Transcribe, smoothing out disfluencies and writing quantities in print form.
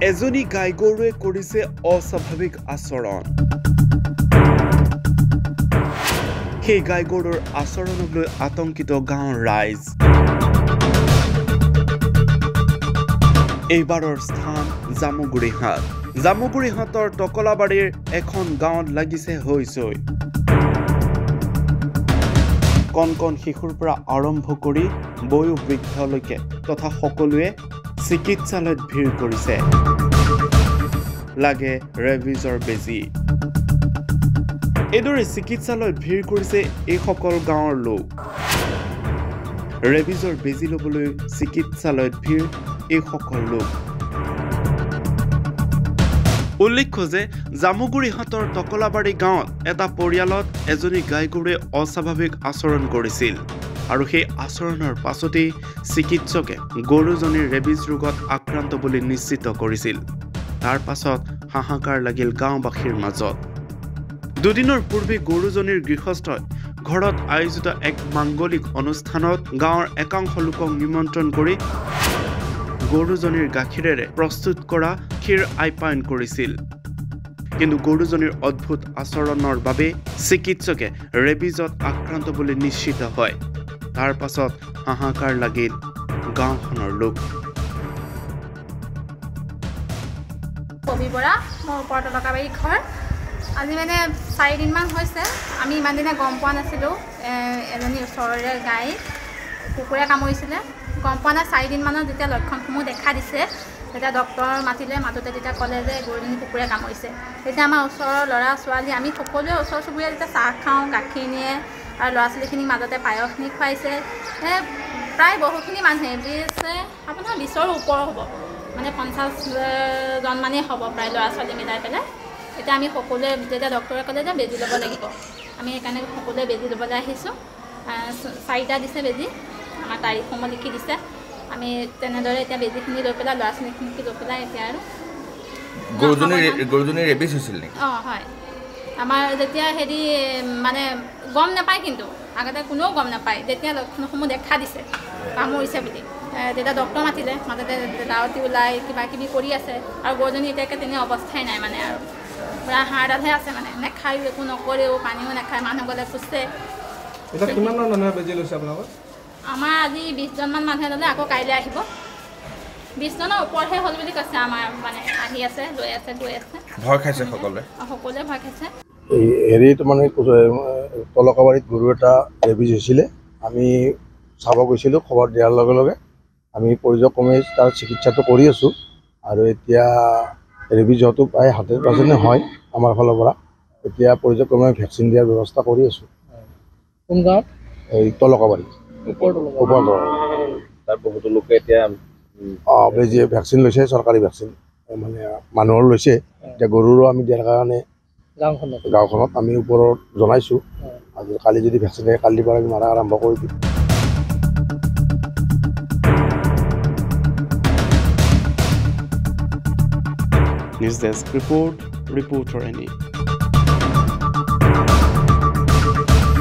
এজনী গাই গৰুৱে কৰিছে অস্বাভাৱিক আচৰণ। সেই গাই গৰুৰ আচৰণক লৈ আতংকিত গাঁৱৰ ৰাইজ। এইবাৰৰ স্থান জামুগুৰিহাট। জামুগুৰিহাটৰ টকলাবাৰীৰ এখন গাঁৱত লাগিছে হৈচৈ। কণ কণ শিশুৰ পৰা আৰম্ভ কৰি বয়োবৃদ্ধলৈকে তথা সকলোৱে চিকিৎসালয়ত ভিৰ কৰিছে। লাগে ৰেবিজৰ বেজী। এইদৰে চিকিৎসালয়ত ভিৰ কৰিছে এইসকল গাঁৱৰ লোক। ৰেবিজৰ বেজী ল'বলৈ চিকিৎসালয়ত ভিৰ এইসকল লোক। উল্লেখ্য যে জামুগুৰিহাটৰ টকলাবাৰী গাঁৱত এটা পৰিয়ালত এজনী গাই গৰুৱে অস্বাভাৱিক আচৰণ কৰিছিল আৰু সেই আচৰণৰ পাছতেই চিকিৎসকে গৰুজনীৰ ৰেবিজ ৰোগত আক্ৰান্ত বুলি নিশ্চিত কৰিছিল। তাৰ পাছত হাহাকাৰ লাগিল গাঁওবাসীৰ মাজত। দুদিনৰ পূৰ্বে গৰুজনীৰ গৃহস্থই ঘৰত আয়োজিত এক মাংগলিক অনুষ্ঠানত গাঁৱৰ একাংশ লোকক নিমন্ত্ৰণ কৰি গৰুজনীৰ গাখীৰেৰে প্ৰস্তুত কৰা ক্ষীৰ আপ্যায়ন কৰিছিল। কিন্তু গৰুজনীৰ অদ্ভুত আচৰণৰ বাবে চিকিৎসকে ৰেবিজত আক্ৰান্ত বুলি নিশ্চিত হয়। তাৰ পাছত হাহাকাৰ লাগিল গাঁওখনৰ লোক। আজি মানে 4 দিনমান হৈছে, আমি ইমান দিনে গম পোৱা নাছিলোঁ। এজনী ওচৰৰে গাই কুকুৰে কামুৰিছিলে, গম পোৱা নাই। 4 দিনমানত যেতিয়া লক্ষণসমূহ দেখা দিছে, তেতিয়া ডক্টৰ মাতোতে তেতিয়া ক'লে যে গৰুজনী কুকুৰে কামুৰিছে। তেতিয়া আমাৰ ওচৰৰ ল'ৰা ছোৱালী আমি সকলোৱে ওচৰ চুবুৰীয়া যেতিয়া চাহ খাওঁ, গাখীৰ নিয়ে আৰু ল'ৰা ছোৱালীখিনিক মাজতে পায়সখিনি খুৱাইছে। প্ৰায় বহুখিনি মানুহে আপোনাৰ 20ৰ ওপৰ হ'ব, মানে 50জন মানেই হ'ব প্ৰায় ল'ৰা ছোৱালী মিলাই পেলাই। এতিয়া আমি সকলোৱে যেতিয়া ডক্টৰে ক'লে যে বেজী ল'ব লাগিব, আমি সেইকাৰণে সকলোৱে বেজী ল'বলৈ আহিছোঁ। 4টা দিছে বেজী, আমাৰ তাৰিখসমূহ লিখি দিছে। আমি তেনেদৰে এতিয়া বেজীখিনি লৈ পেলাই ল'ৰা ছোৱালীখিনিক লৈ পেলাই এতিয়া আৰু গৰুজনীৰ ৰেবিজ হৈছিল নেকি? হয়, আমাৰ যেতিয়া মানে গম নাপায়, কিন্তু আগতে কোনেও গম নাপায়। যেতিয়া লক্ষণসমূহ দেখা দিছে কামুৰিছে বুলি, তেতিয়া ডক্টৰ মাততে দাৱতি ওলাই কিবা কিবি কৰি আছে। আৰু গৰুজনী এতিয়ালৈকে তেনে অৱস্থাই নাই, মানে আৰু পুৰা হাড়ডালহে আছে, মানে নেখায়ো, একো নকৰেও, পানীও নাখায়, মানুহ গ'লে খুচে। আমাৰ আজি 20জনমান মানুহে ল'লে, আকৌ কাইলৈ আহিব। 20জনৰ ওপৰতহে হ'ল বুলি কৈছে। আমাৰ মানে আহি আছে, লৈ আছে, গৈ আছে। ভয় খাইছে সকলোৱে ভয় খাইছে। হেৰিত মানে তলকাবাৰীত গৰু এটা ৰেবিজ হৈছিলে। আমি চাব গৈছিলোঁ, খবৰ দিয়াৰ লগে লগে আমি পৰ্য্যায়ক্ৰমে তাৰ চিকিৎসাটো কৰি আছোঁ। আৰু এতিয়া ৰেবিজ হোৱাটো প্ৰায় 100% হয় আমাৰ ফালৰ পৰা। এতিয়া পৰ্য্যায়ক্ৰমে ভেকচিন দিয়াৰ ব্যৱস্থা কৰি আছোঁ। কোন গাঁৱত? এই তলকাবাৰী ওপৰ তাৰ বহুতো লোকে এতিয়া বেজী ভেকচিন লৈছে, চৰকাৰী ভেকচিন মানে মানুহৰ লৈছে। এতিয়া গৰুৰো আমি দিয়াৰ কাৰণে গাঁওখনত আমি ওপৰত জনাইছোঁ। আজি কালি যদি ভেকচিন দিয়ে, কালিৰ পৰা আমি মাৰা আৰম্ভ কৰি দিম। News desk report, reporter any.